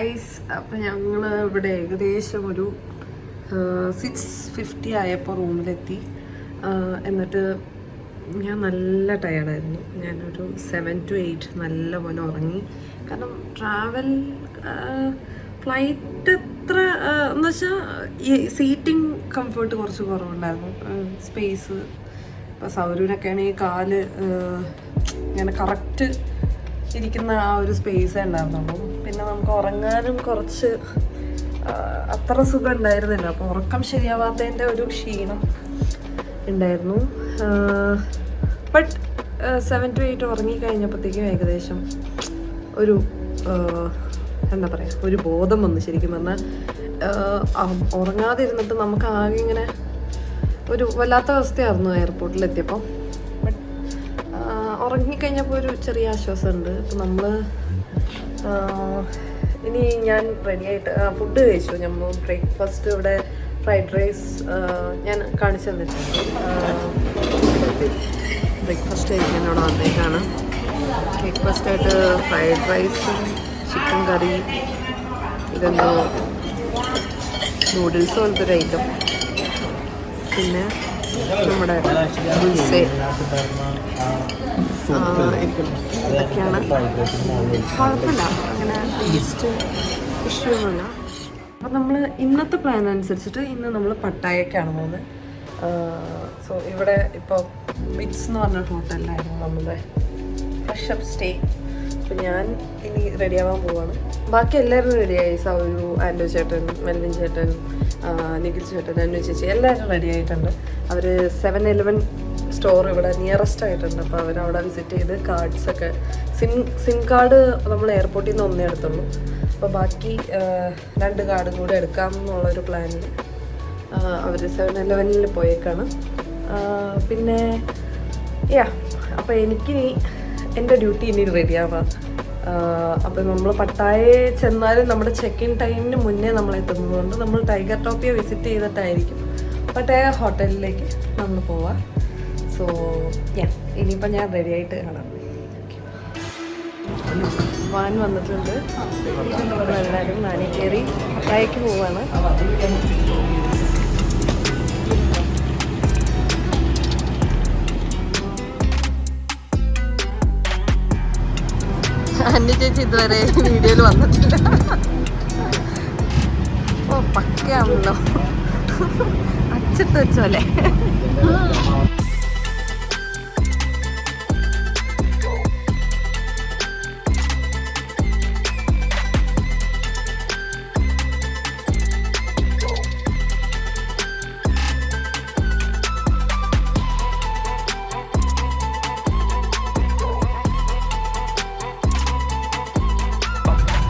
Guys, അപ്പം ഞങ്ങൾ ഇവിടെ ഏകദേശം ഒരു 6:50 ആയപ്പോൾ റൂമിലെത്തി. എന്നിട്ട് ഞാൻ നല്ല ടയർഡായിരുന്നു. ഞാനൊരു 7 to 8 നല്ല പോലെ ഉറങ്ങി. കാരണം ഫ്ലൈറ്റ് എത്ര എന്ന് വെച്ചാൽ ഈ സീറ്റിംഗ് കംഫർട്ട് കുറച്ച് കുറവുണ്ടായിരുന്നു. സ്പേസ് ഇപ്പോൾ സൗരൂനൊക്കെയാണ് ഈ കാല് ഇങ്ങനെ കറക്റ്റ് ഇരിക്കുന്ന ആ ഒരു സ്പേസേ ഉണ്ടായിരുന്നുള്ളൂ. പിന്നെ നമുക്ക് ഉറങ്ങാനും കുറച്ച് അത്ര സുഖം ഉണ്ടായിരുന്നില്ല. അപ്പോൾ ഉറക്കം ശരിയാവാത്തതിൻ്റെ ഒരു ക്ഷീണം ഉണ്ടായിരുന്നു. ബട്ട് 7 to 8 ഉറങ്ങിക്കഴിഞ്ഞപ്പോഴത്തേക്കും ഏകദേശം ഒരു എന്താ പറയുക, ഒരു ബോധം വന്നു. ശരിക്കും പറഞ്ഞാൽ ഉറങ്ങാതിരുന്നിട്ട് നമുക്ക് ആകെ ഇങ്ങനെ ഒരു വല്ലാത്ത അവസ്ഥയായിരുന്നു എയർപോർട്ടിലെത്തിയപ്പോൾ. ബട്ട് ഉറങ്ങിക്കഴിഞ്ഞപ്പോൾ ഒരു ചെറിയ ആശ്വാസമുണ്ട്. അപ്പോൾ നമ്മൾ ഇനി ഞാൻ റെഡിയായിട്ട് ഫുഡ് കഴിച്ചു. നമ്മൾ ബ്രേക്ക്ഫാസ്റ്റ് ഇവിടെ ഫ്രൈഡ് റൈസ് ഞാൻ കാണിച്ചു തന്നിട്ടുണ്ട്. ബ്രേക്ക്ഫാസ്റ്റ് കഴിക്കാൻ ഇവിടെ വന്നേക്കാണ്. ബ്രേക്ക്ഫാസ്റ്റായിട്ട് ഫ്രൈഡ് റൈസും ചിക്കൻ കറി, ഇതെന്തോ നൂഡിൽസ് പോലത്തെ ഒരു ഐറ്റം, പിന്നെ നമ്മുടെ ഇതൊക്കെയാണ്. കുഴപ്പമില്ല, അങ്ങനെ ടേസ്റ്റ് ഇഷ്യൂ ഒന്നുമില്ല. അപ്പം നമ്മൾ ഇന്നത്തെ പ്ലാൻ അനുസരിച്ചിട്ട് ഇന്ന് നമ്മൾ പട്ടായക്കാണ് പോകുന്നത്. സോ ഇവിടെ ഇപ്പോൾ മിറ്റ്സ് എന്ന് പറഞ്ഞ ഹോട്ടലിലായിരുന്നു നമ്മുടെ ഫ്രഷ് അപ്പ് സ്റ്റേ. അപ്പോൾ ഞാൻ ഇനി റെഡിയാവാൻ പോവാണ്. ബാക്കി എല്ലാവരും റെഡിയായി. സൗരു, ആൻഡോ ചേട്ടൻ, മെൽവിൻ ചേട്ടൻ, നിഖിൽ ചേട്ടൻ, അന്നു ചേച്ചി എല്ലാവരും റെഡി ആയിട്ടുണ്ട്. അവർ 7-Eleven സ്റ്റോർ ഇവിടെ നിയറസ്റ്റ് ആയിട്ടുണ്ട്. അപ്പോൾ അവരവിടെ വിസിറ്റ് ചെയ്ത് കാർഡ്സൊക്കെ സിം കാർഡ് നമ്മൾ എയർപോർട്ടിൽ നിന്ന് ഒന്നേ എടുത്തുള്ളൂ. അപ്പോൾ ബാക്കി 2 കാർഡും കൂടെ എടുക്കാം എന്നുള്ളൊരു പ്ലാനിൽ അവർ 7-Elevenൽ പോയേക്കാണ്. പിന്നെ അപ്പോൾ എനിക്കിനി എൻ്റെ ഡ്യൂട്ടി ഇനി റെഡിയാവാം. അപ്പോൾ നമ്മൾ പട്ടായയെ ചെന്നാലും നമ്മുടെ ചെക്ക് ഇൻ ടൈമിന് മുന്നേ നമ്മൾ എത്തുന്നതുകൊണ്ട് നമ്മൾ ടൈഗർ ടോപ്പിയെ വിസിറ്റ് ചെയ്തിട്ടായിരിക്കും പട്ടായ ഹോട്ടലിലേക്ക് നമ്മൾ പോവാം. സോ ഇനിയിപ്പോൾ ഞാൻ റെഡി ആയിട്ട് കാണാം. വാൻ വന്നിട്ടുണ്ട്. നമ്മളെല്ലാവരും നാനി കയറി പട്ടായക്ക് പോവാണ്. അന്നു ചേച്ചി ഇതുവരെ വീഡിയോയിൽ വന്നിട്ടില്ല. ഓ പക്കയാണല്ലോ, അച്ചിട്ട് വെച്ചോലെ.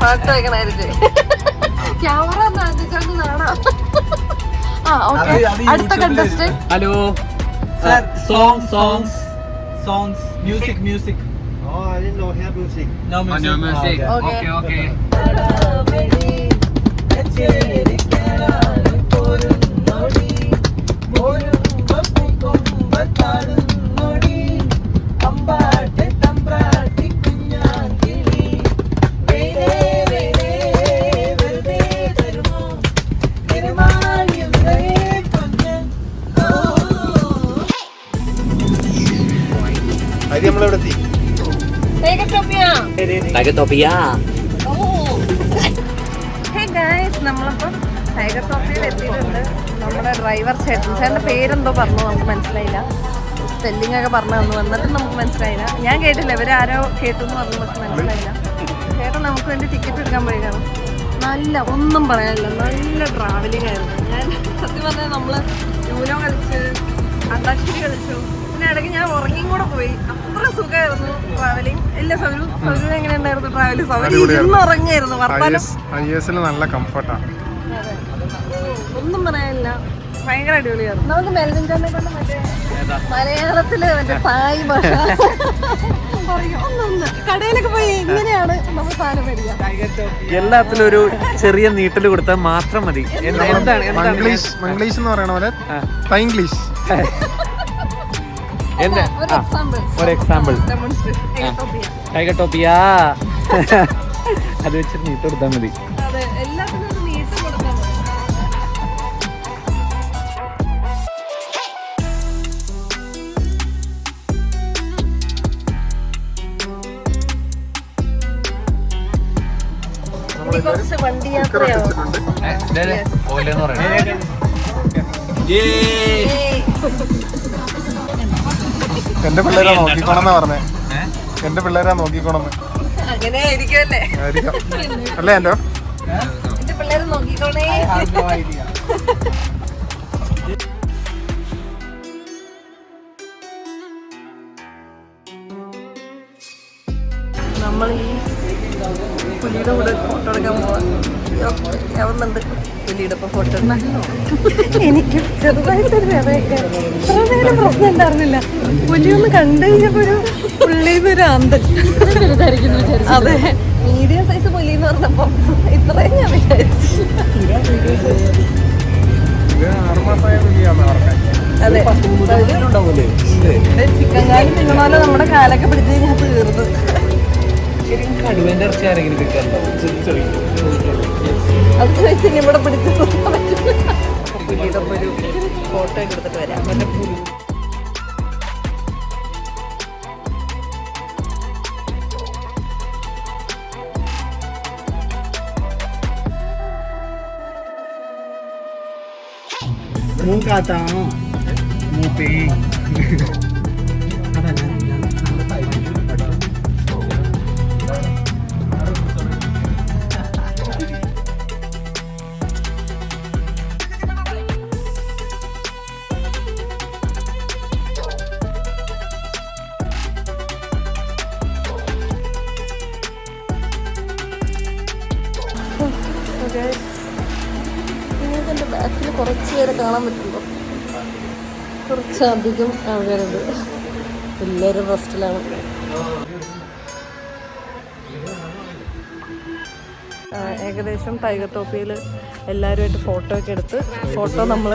പാട്ട് വെക്കണായിരുന്നു. ക്യാമറ അടുത്ത contestant. Hello, songs, music. Oh, I didn't know have music. No music. Okay. നമ്മളിപ്പം ടൈഗർ ടോപ്പിയിൽ എത്തിയിട്ടുണ്ട്. നമ്മുടെ ഡ്രൈവർ ചേട്ടൻ്റെ പേരെന്തോ പറഞ്ഞു, നമുക്ക് മനസ്സിലായില്ല. സ്പെല്ലിംഗ് ഒക്കെ പറഞ്ഞു തന്നു, എന്നിട്ടും നമുക്ക് മനസ്സിലായില്ല. ഞാൻ കേട്ടില്ല, ഇവരാരോ കേട്ടു എന്ന് പറഞ്ഞു, നമുക്ക് മനസ്സിലായില്ല. ചേട്ടൻ നമുക്ക് വേണ്ടി ടിക്കറ്റ് എടുക്കാൻ പോയിക്കാണ്. നല്ല ഒന്നും പറയാനില്ല, നല്ല ട്രാവലിംഗ് ആയിരുന്നു. ഞാൻ സത്യം പറഞ്ഞാൽ നമ്മൾ യൂനോ കളിച്ച് അന്താക്ഷരി കളിച്ചു. പിന്നെ ഇടയ്ക്ക് ഞാൻ ഉറങ്ങിയും കൂടെ പോയി. അത്ര സുഖമായിരുന്നു ട്രാവലിംഗ്. ഇല്ല സൗരു എങ്ങനെ ഉണ്ടായിരുന്നു ട്രാവലിംഗ്? സൗരു ഇന്ന് ഉറങ്ങിയായിരുന്നു. നല്ല കംഫർട്ടാണ്. ഒന്നും പറയാനില്ല, ഭയങ്കര അടിപൊളിയായിരുന്നു. നമുക്ക് മെൽവിൻ ചേട്ടനെ കൊണ്ട് മറ്റേ മലയാളത്തില് മറ്റേ തായ് ഭാഷ കടയിലൊക്കെ പോയി ഇങ്ങനെയാണ് നമ്മൾ സാധനം മേടിക്കുക. എല്ലാത്തിലും ഒരു ചെറിയ നീട്ടല് കൊടുത്താൽ മാത്രം മതി. മംഗ്ലീഷ് എന്ന് പറയണ പോലെ തൈംഗ്ലീഷ്. ഒരു എക്സാമ്പിൾ ടൈഗർ ടോപ്പിയ അത് വെച്ചിട്ട് നീട്ട് കൊടുത്താൽ മതി. അതെ എല്ലാത്തിനും ഒരു നീട്ടം കൊടുക്കാൻ മതി. ഇനി കുറച്ച് വണ്ടി യാത്രയാവും. ഓലെന്ന് പറയണേ. എന്റെ പിള്ളേരാ നോക്കിക്കോണെന്നാ പറഞ്ഞേ. എന്റെ പിള്ളേരാ നോക്കിക്കോണെന്ന്. അങ്ങനെ ആയിരിക്കുമല്ലേ? ആയിരിക്കാം. അല്ലേ എന്റെ എന്റെ പിള്ളേരെ നോക്കിക്കോണേ. നമ്മൾ ഈ പുലിയുടെ കൂടെ ഫോട്ടോ എടുക്കാൻ പോവാൻ ആവുന്നുണ്ട്. പുലിയുടെ ഒപ്പം ഫോട്ടോ എനിക്ക് ചെറുതായിട്ടൊരു വിറയൊക്കെ ഇത്ര നേരം പ്രശ്നം ഉണ്ടായിരുന്നില്ല. പുലിയൊന്ന് കണ്ടു കഴിഞ്ഞപ്പോ ഒരു പുള്ളിന്നൊരു ആന്തൽ. അതെ, മീഡിയം സൈസ് പുലി എന്ന് പറഞ്ഞപ്പോ ഇത്രയും ഞാൻ വിചാരിച്ചു. അതെ, ചിക്കൻ കാലി തിന്നണോല്ലോ നമ്മുടെ കാലൊക്കെ പിടിച്ച് കഴിഞ്ഞാൽ തീർന്നു. കടുവേന്റെ ഇറച്ചി ആരെങ്കിലും അത് ചോദിച്ചു ഇവിടെ പിടിച്ച് നിർത്താൻ പറ്റില്ല. പുലിയുടെ ഒപ്പം ഒരു ഫോട്ടോ ഒക്കെ എടുത്തിട്ട് വരാം. മറ്റേ പുലി मुंह खाता हूँ मुंह पे നിങ്ങൾക്ക് ബാക്കിൽ കുറച്ച് പേരെ കാണാൻ പറ്റുമോ? കുറച്ചധികം ആൾക്കാരുണ്ട്. എല്ലാവരും റെസ്റ്റിലാണ്. ഏകദേശം ടൈഗർ ടോപ്പിയിൽ എല്ലാവരുമായിട്ട് ഫോട്ടോ ഒക്കെ എടുത്ത് ഫോട്ടോ നമ്മൾ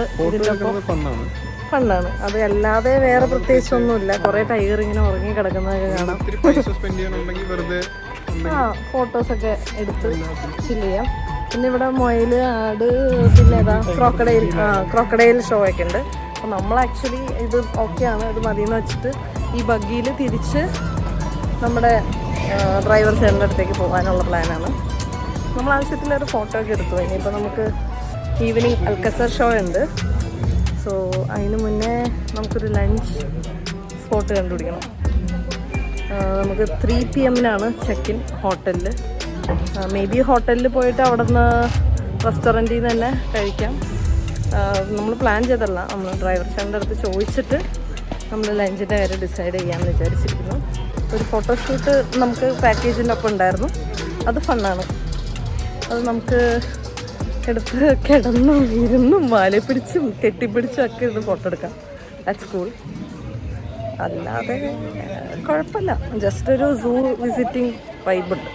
ഫണ്ണാണ്. അത് അല്ലാതെ വേറെ പ്രത്യേകിച്ചൊന്നുമില്ല. കുറേ ടൈഗർ ഇങ്ങനെ ഉറങ്ങി കിടക്കുന്നതൊക്കെ കാണാം. ആ ഫോട്ടോസൊക്കെ എടുത്ത് ചില്ല് ചെയ്യാം. പിന്നെ ഇവിടെ മുയൽ, ആട്, പിന്നെ ഏതാ ക്രോക്കഡൈൽ ഷോ ഒക്കെ ഉണ്ട്. അപ്പോൾ നമ്മൾ ആക്ച്വലി ഇത് ഓക്കെയാണ്, ഇത് മതിയെന്ന് വെച്ചിട്ട് ഈ ബഗ്ഗിയിൽ തിരിച്ച് നമ്മുടെ ഡ്രൈവർ ചേട്ടൻ്റെ അടുത്തേക്ക് പോകാനുള്ള പ്ലാനാണ്. നമ്മൾ ആവശ്യത്തിലൊരു ഫോട്ടോ ഒക്കെ എടുത്തു. ഇനിയിപ്പോൾ നമുക്ക് ഈവനിങ് അൽക്കസർ ഷോ ഉണ്ട്. സോ അതിന് മുന്നേ നമുക്കൊരു ലഞ്ച് സ്പോട്ട് കണ്ടുപിടിക്കണം. നമുക്ക് 3 PM ചെക്ക് ഇൻ ഹോട്ടലിൽ. മേ ബി ഹോട്ടലിൽ പോയിട്ട് അവിടെ നിന്ന് റെസ്റ്റോറൻറ്റിൽ നിന്ന് തന്നെ കഴിക്കാം. നമ്മൾ പ്ലാൻ ചെയ്തല്ല, നമ്മൾ ഡ്രൈവർ ചേട്ടൻ്റെ അടുത്ത് ചോദിച്ചിട്ട് നമ്മൾ ലഞ്ചിൻ്റെ കാര്യം ഡിസൈഡ് ചെയ്യാമെന്ന് വിചാരിച്ചിരിക്കുന്നു. ഒരു ഫോട്ടോഷൂട്ട് നമുക്ക് പാക്കേജിൻ്റെ ഒപ്പം ഉണ്ടായിരുന്നു. അത് ഫണ്ണാണ്. അത് നമുക്ക് എടുത്ത് കിടന്നും ഇരുന്നും വാലി പിടിച്ചും കെട്ടിപ്പിടിച്ചും ഒക്കെ ഇത് ഫോട്ടോ എടുക്കാം. That's cool. അല്ലാതെ കുഴപ്പമില്ല. ജസ്റ്റ് ഒരു സൂ വിസിറ്റിംഗ് വൈബുണ്ട്.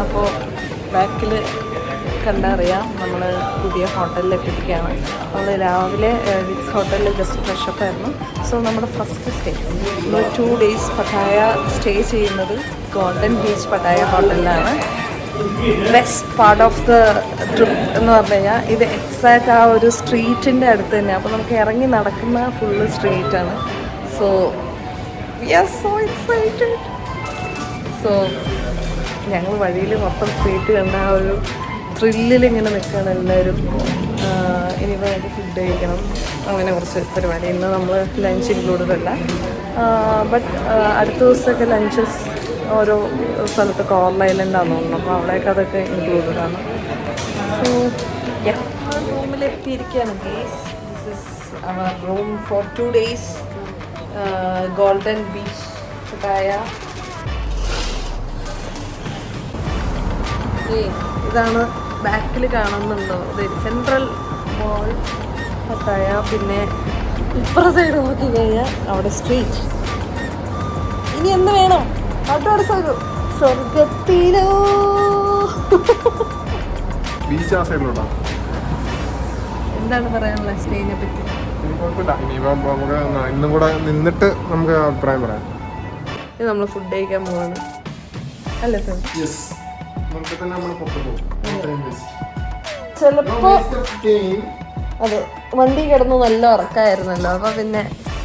അപ്പോൾ ബാക്കിൽ കണ്ടറിയാം നമ്മൾ പുതിയ ഹോട്ടലിലേക്ക് എത്തിക്കുകയാണ്. നമ്മൾ രാവിലെ വിക്സ് ഹോട്ടലിൽ ജസ്റ്റ് ഫ്രഷപ്പ് ആയിരുന്നു. സോ നമ്മുടെ ഫസ്റ്റ് സ്റ്റേ നമ്മൾ 2 days പട്ടായ സ്റ്റേ ചെയ്യുന്നത് ഗോൾഡൻ ബീച്ച് പട്ടായ ഹോട്ടലിലാണ്. Best part of the trip എന്ന് പറഞ്ഞു കഴിഞ്ഞാൽ ഇത് എക്സാക്റ്റ് ആ ഒരു സ്ട്രീറ്റിൻ്റെ അടുത്ത് തന്നെ. അപ്പോൾ നമുക്ക് ഇറങ്ങി നടക്കുന്ന ഫുള്ള് സ്ട്രീറ്റാണ്. So we are so excited. So ഞങ്ങൾ വഴിയിൽ മൊത്തം സ്ട്രീറ്റ് കണ്ട ആ ഒരു ത്രില്ലിൽ ഇങ്ങനെ നിൽക്കുകയാണ് എല്ലാവരും. ഇനിയിപ്പോൾ നമുക്ക് ഫുഡ് കഴിക്കണം, അങ്ങനെ കുറച്ച് പരിപാടി. ഇന്ന് നമ്മൾ ലഞ്ച് ഇൻക്ലൂഡഡ് അല്ല, ബട്ട് അടുത്ത ദിവസമൊക്കെ ലഞ്ചസ് ഓരോ സ്ഥലത്ത് കോറൽ ഐലൻഡാണെന്ന് തോന്നുന്നു. അപ്പോൾ അവിടെയൊക്കെ അതൊക്കെ ഇൻക്ലൂഡഡ് ആണ്. സോ റൂമിലെത്തിയിരിക്കുകയാണ്. This is our room for 2 days Golden Beach Pattaya. ഇതാണ് ബാക്കിൽ കാണുന്നുണ്ടോ, ഇത് സെൻട്രൽ മോൾ പട്ടായ. പിന്നെ ഇപ്പുറ സൈഡ് നോക്കി കഴിഞ്ഞാൽ അവിടെ സ്ട്രീറ്റ്. ഇനി എന്ത് വേണം? സ്വർഗത്തിലോ ബീച്ച് ആ സൈഡിലോട്ടാ. എന്താണ് പറയാനുള്ളത് സ്റ്റേജിനെ പറ്റി? കുഴപ്പമില്ല. ഇനിയിപ്പം നമുക്ക് ഇന്നും കൂടെ നിന്നിട്ട് നമുക്ക് അഭിപ്രായം പറയാം. ഇത് നമ്മൾ ഫുഡ് കഴിക്കാൻ പോവാണ് അല്ലേ സർ? നമുക്ക് തന്നെ നമ്മൾ പുറത്ത് പോകും. ചിലപ്പോ അതെ, വണ്ടി കിടന്ന് നല്ല ഉറക്കമായിരുന്നല്ലോ. അപ്പൊ പിന്നെ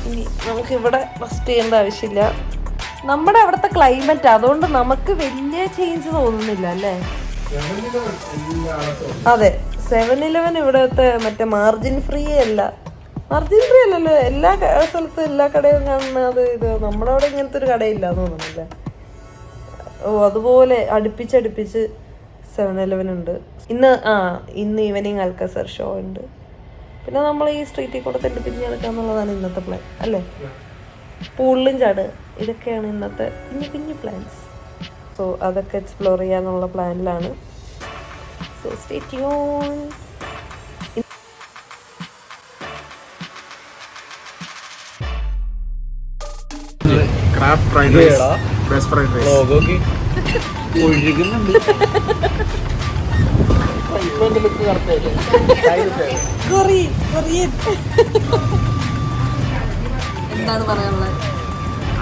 ഇനി നമുക്ക് ഇവിടെ റെസ്റ്റ് ചെയ്യേണ്ട ആവശ്യമില്ല. നമ്മുടെ അവിടുത്തെ ക്ലൈമറ്റ് അതുകൊണ്ട് നമുക്ക് വലിയ ചേഞ്ച് തോന്നുന്നില്ല അല്ലേ? അതെ, 7-Eleven ഇവിടത്തെ മറ്റേ മാർജിൻ ഫ്രീ അല്ലല്ലോ. എല്ലാ സ്ഥലത്തും എല്ലാ കടയും കാണുന്നത്. ഇത് നമ്മുടെ അവിടെ ഇങ്ങനത്തെ ഒരു കടയില്ലാന്ന് തോന്നുന്നില്ല. ഓ, അതുപോലെ അടുപ്പിച്ച് 7-Eleven ഉണ്ട്. ഇന്ന് ഈവനിങ് അൽക്കസർ ഷോ ഉണ്ട്. പിന്നെ നമ്മൾ ഈ സ്ട്രീറ്റിൽ കൂടെ തിരിഞ്ഞ് നടക്കാന്നുള്ളതാണ് ഇന്നത്തെ പ്ലാൻ അല്ലേ? പൂളിലും ചാട്, ഇതൊക്കെയാണ് ഇന്നത്തെ കുഞ്ഞു പ്ലാൻസ്. സോ അതൊക്കെ എക്സ്പ്ലോർ ചെയ്യാനുള്ള പ്ലാനിലാണ്. So stay tune. Crab fried rice, best fried rice. ഒഴുകുന്നുണ്ട്. എന്താണ് പറയാനുള്ളത്?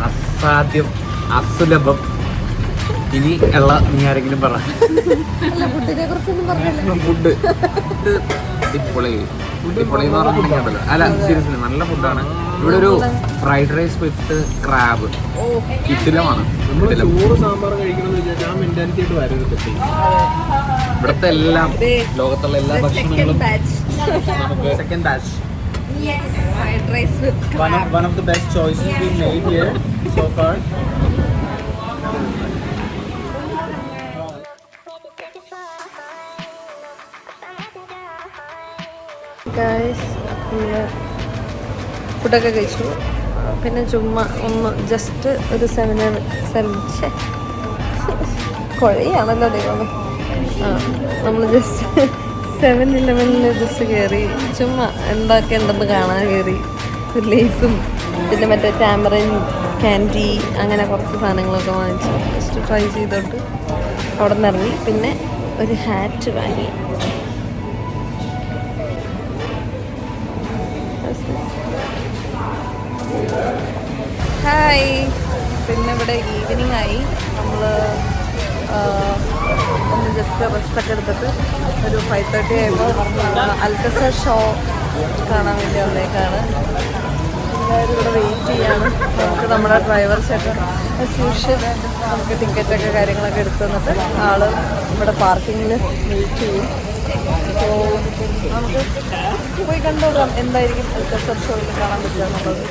അസാധ്യം, അസുലഭം. ഇനി നീ ആരെങ്കിലും പറ. ഫുഡിനെ കുറിച്ചൊന്നും പറഞ്ഞില്ല. ഫുഡ് ഇപ്പോഴെന്ന് പറഞ്ഞിട്ടുണ്ടല്ലോ. അല്ല, സീരിയസ്ലി നല്ല ഫുഡാണ്. ഇവിടെ ഒരു ഫ്രൈഡ് റൈസ് വിത്ത് ക്രാബ് കിടിലമാണ്. ഇവിടുത്തെ എല്ലാം, ലോകത്തുള്ള എല്ലാ ഭക്ഷണങ്ങളും നമുക്ക് second batch. One of the best choices we made here so far. ഫുഡൊക്കെ കഴിച്ചു. പിന്നെ ചുമ്മാ ഒന്ന് ജസ്റ്റ് ഒരു കുഴയാണല്ലോ ദൈവമേ. നമ്മൾ ജസ്റ്റ് 7-Eleven ജസ്റ്റ് കയറി ചുമ്മാ എന്തൊക്കെയുണ്ടെന്ന് കാണാൻ കയറി. ലേസും പിന്നെ മറ്റേ ടാമറിൻ ക്യാൻഡി അങ്ങനെ കുറച്ച് സാധനങ്ങളൊക്കെ വാങ്ങിച്ചു. ജസ്റ്റ് ട്രൈ ചെയ്തോട്ട് അവിടെ നിന്ന് ഇറങ്ങി. പിന്നെ ഒരു ഹാറ്റ് വാങ്ങി. ഹായ്. പിന്നെ ഇവിടെ ഈവനിങ് ആയി. നമ്മൾ ഒന്ന് ജസ്റ്റ് റെസ്റ്റൊക്കെ എടുത്തിട്ട് ഒരു 5:30 ആയപ്പോൾ അൽക്കസർ ഷോ കാണാൻ വേണ്ടി വന്നേക്കാണ്. എല്ലാവരും ഇവിടെ വെയിറ്റ് ചെയ്യാണ്. നമുക്ക് നമ്മുടെ ഡ്രൈവർ ചേട്ടൻ ആസ് യൂഷ്വൽ നമുക്ക് ടിക്കറ്റൊക്കെ കാര്യങ്ങളൊക്കെ എടുത്തു തന്നിട്ട് ആള് ഇവിടെ പാർക്കിങ്ങിൽ വെയിറ്റ് ചെയ്യും. അപ്പോൾ നമുക്ക് പോയി കണ്ടുപോകാം എന്തായിരിക്കും അൽക്കസർ ഷോയിൽ കാണാൻ പറ്റുക എന്നുള്ളത്.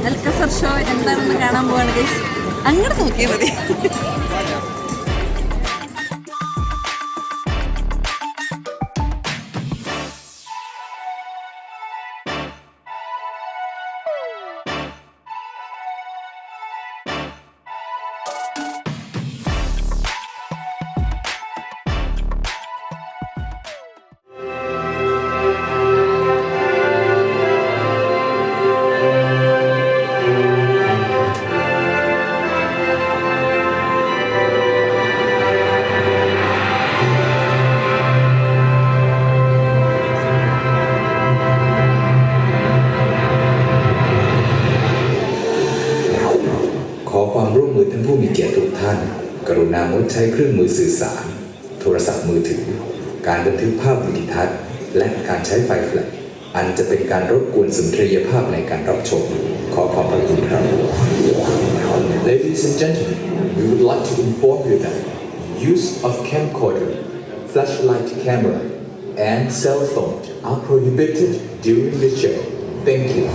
അൽക്കസർ ഷോ എന്താണെന്ന് കാണാൻ പോവാണ് ഗൈസ്. അങ്ങോട്ട് നോക്കിയാൽ മതി.กรุณางดใช้เครื่องมือสื่อสารโทรศัพท์มือถือการบันทึกภาพวิดีทัศน์และการใช้ไฟแฟลชอันจะเป็นการรบกวนสุนทรียภาพในการรับชมขอขอบพระคุณครับ Ladies and gentlemen, we would like to inform you that use of camcorder, flashlight camera, and cell phone are prohibited during the show. Thank you.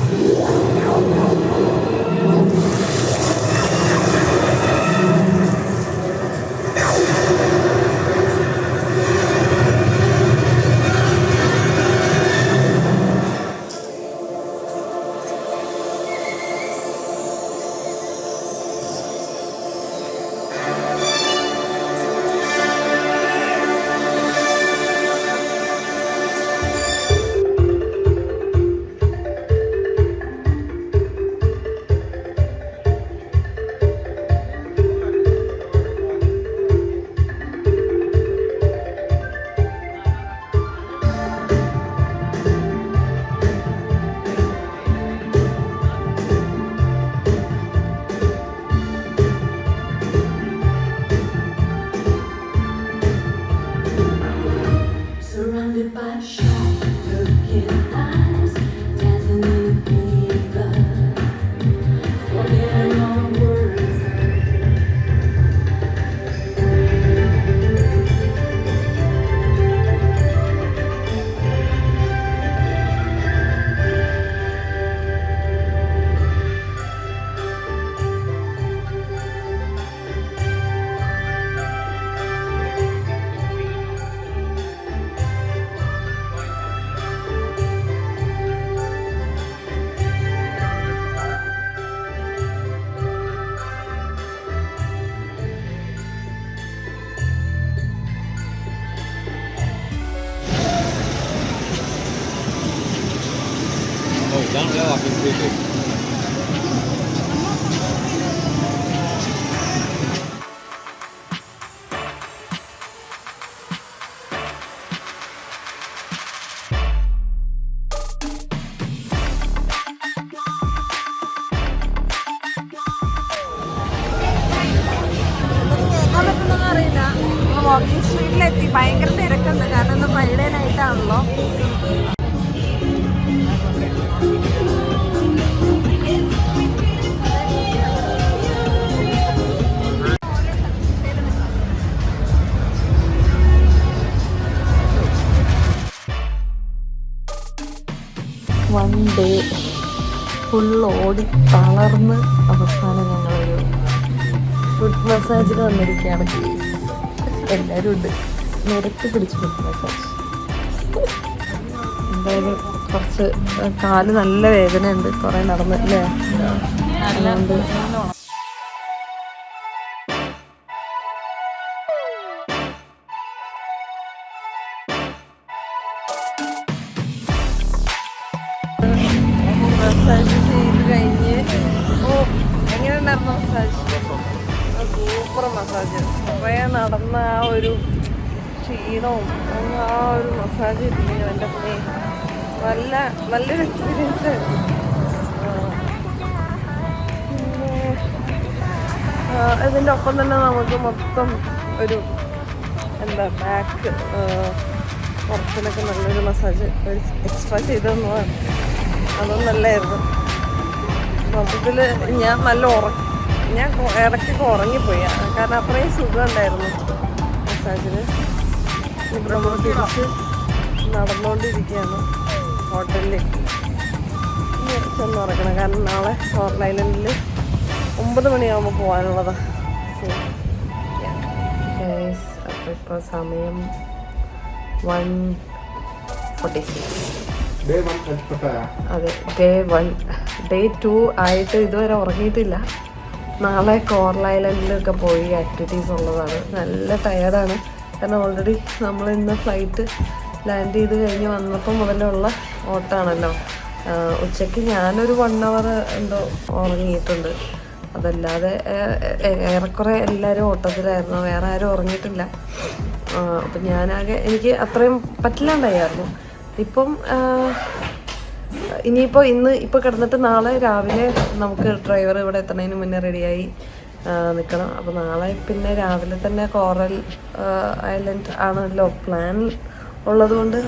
Surrounded by sharp-looking eyes, dazzling fever, forgetting all words. അറിയില്ല. Walking സ്ട്രീറ്റിലെത്തി. ഭയങ്കര തിരക്കുണ്ട്, കാരണം ഇന്ന് Friday നൈറ്റാണല്ലോ. One day full ഓടി തളർന്ന് അവസാനം ഞങ്ങളൊരു food മസാജിന് വന്നിരിക്കുകയാണ്. എല്ലാവരും ഉണ്ട്, നിരക്ക് പിടിച്ച് ഫുഡ് മസാജ്. എന്തായാലും കുറച്ച് കാല് നല്ല വേദനയുണ്ട്, കുറേ നടന്നില്ലേ, അതുകൊണ്ട് മസാജ് ചെയ്ത് കഴിഞ്ഞ് എങ്ങനെ ഉണ്ടായിരുന്നു മസാജ്? Super massage. കുറേ നടന്ന ആ ഒരു ക്ഷീണവും ആ ഒരു മസാജ് കിട്ടുന്നെങ്കിൽ എൻ്റെ പണി നല്ലൊരു എക്സ്പീരിയൻസ് ആയിരുന്നു. പിന്നെ ഇതിൻ്റെ ഒപ്പം തന്നെ നമുക്ക് മൊത്തം ഒരു എന്താ ബാക്ക് പുറത്തിനൊക്കെ നല്ലൊരു മസാജ് എക്സ്ട്രാ ചെയ്ത് തന്നതാണ്. അതും നല്ലായിരുന്നു. മൊത്തത്തിൽ ഞാൻ ഞാൻ ഇടയ്ക്കൊക്കെ ഉറങ്ങിപ്പോയി, കാരണം അത്രയും സുഖം ഉണ്ടായിരുന്നു മസാജിന്. ഇവിടെ നമ്മൾ തിരിച്ച് നടന്നുകൊണ്ടിരിക്കുകയാണ് ഹോട്ടലിലേക്ക്. ഇനി ചെന്ന് ഉറക്കണം, കാരണം നാളെ കോറൽ ഐലൻഡിൽ 9 മണിയാകുമ്പോൾ പോകാനുള്ളതാണ്. അപ്പോൾ ഇപ്പോൾ സമയം 1:46. അതെ, ഡേ 1. ഡേ 2 ആയിട്ട് ഇതുവരെ ഉറങ്ങിയിട്ടില്ല. നാളെ കോറൽ ഐലൻഡിലൊക്കെ പോയി ആക്ടിവിറ്റീസ് ഉള്ളതാണ്. നല്ല ടയർഡാണ്, കാരണം ഓൾറെഡി നമ്മൾ ഇന്ന് ഫ്ലൈറ്റ് ലാൻഡ് ചെയ്ത് കഴിഞ്ഞ് വന്നപ്പോൾ മുതലുള്ള ഓട്ടമാണല്ലോ. ഉച്ചയ്ക്ക് ഞാനൊരു 1 hour എന്തോ ഉറങ്ങിയിട്ടുണ്ട്. അതല്ലാതെ ഏറെക്കുറെ എല്ലാവരും ഓട്ടത്തിലായിരുന്നു, വേറെ ആരും ഉറങ്ങിയിട്ടില്ല. അപ്പം എനിക്ക് അത്രയും പറ്റില്ലാണ്ടായിരുന്നു. ഇപ്പം ഇനിയിപ്പോൾ ഇപ്പോൾ കിടന്നിട്ട് നാളെ രാവിലെ നമുക്ക് ഡ്രൈവർ ഇവിടെ എത്തുന്നതിന് മുന്നേ റെഡിയായി നിൽക്കണം. അപ്പോൾ നാളെ പിന്നെ രാവിലെ തന്നെ കോറൽ ഐലൻഡ് ആണല്ലോ പ്ലാൻ ഉള്ളതുകൊണ്ട്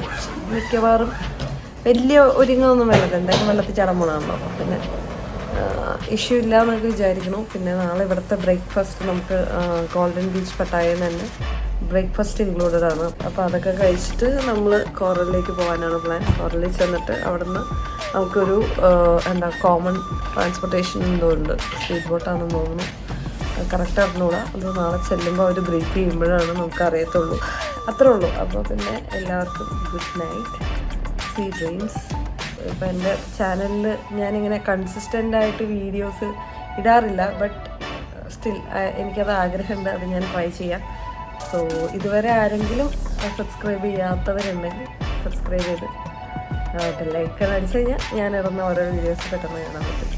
മിക്കവാറും വലിയ ഒരുങ്ങൊന്നും വരില്ല. എന്തായാലും വെള്ളത്തിൽ ചാടാൻ പോകണമല്ലോ, പിന്നെ ഇഷ്യൂ ഇല്ല എന്നൊക്കെ വിചാരിക്കുന്നു. പിന്നെ നാളെ ഇവിടുത്തെ ബ്രേക്ക്ഫാസ്റ്റ് നമുക്ക് ഗോൾഡൻ ബീച്ച് പട്ടായയിൽ തന്നെ ബ്രേക്ക്ഫാസ്റ്റ് ഇൻക്ലൂഡഡ് ആണ്. അപ്പോൾ അതൊക്കെ കഴിച്ചിട്ട് നമ്മൾ കോറലിലേക്ക് പോകാനാണ് പ്ലാൻ. കോറലിൽ ചെന്നിട്ട് അവിടെ നിന്ന് നമുക്കൊരു കോമൺ ട്രാൻസ്പോർട്ടേഷൻ എന്തോ ഉണ്ട്, സ്പീഡ് ബോട്ടാണെന്ന് തോന്നുന്നു, കറക്റ്റ് അറിഞ്ഞൂടാ. അത് നാളെ ചെല്ലുമ്പോൾ അവർ ബ്രീഫ് ചെയ്യുമ്പോഴാണ് നമുക്ക് അറിയത്തുള്ളൂ. അത്രേ ഉള്ളൂ. അപ്പോൾ പിന്നെ എല്ലാവർക്കും ഗുഡ് നൈറ്റ്, സീ ഡ്രീംസ്. ഇപ്പോൾ എൻ്റെ ചാനലിൽ ഞാനിങ്ങനെ കൺസിസ്റ്റൻ്റായിട്ട് വീഡിയോസ് ഇടാറില്ല, ബട്ട് സ്റ്റിൽ എനിക്കത് ആഗ്രഹമുണ്ട്, അത് ഞാൻ ട്രൈ ചെയ്യാം. സോ ഇതുവരെ ആരെങ്കിലും സബ്സ്ക്രൈബ് ചെയ്യാത്തവരുണ്ടെങ്കിൽ സബ്സ്ക്രൈബ് ചെയ്ത് ബെല്ലൈക്കൺ അടിച്ച് കഴിഞ്ഞാൽ ഞാൻ ഇടുന്ന ഓരോ വീഡിയോസ് പെട്ടെന്ന് കാണാൻ പറ്റും.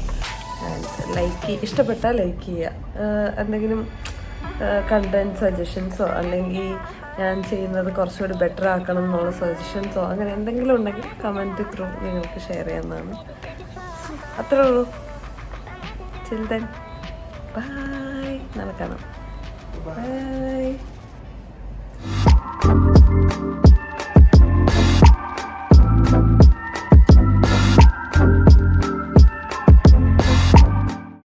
ആൻഡ് ഇഷ്ടപ്പെട്ടാൽ ലൈക്ക് ചെയ്യുക. എന്തെങ്കിലും കണ്ടൻറ് സജഷൻസോ അല്ലെങ്കിൽ ഞാൻ ചെയ്യുന്നത് കുറച്ചുകൂടി ബെറ്റർ ആക്കണം എന്നുള്ള സജഷൻസോ അങ്ങനെ എന്തെങ്കിലും ഉണ്ടെങ്കിൽ കമൻറ്റ് ത്രൂ നിങ്ങൾക്ക് ഷെയർ ചെയ്യാവുന്നതാണ്. അത്രേ ഉള്ളൂ. Till then bye. നാളെ കാണാം. ബൈ.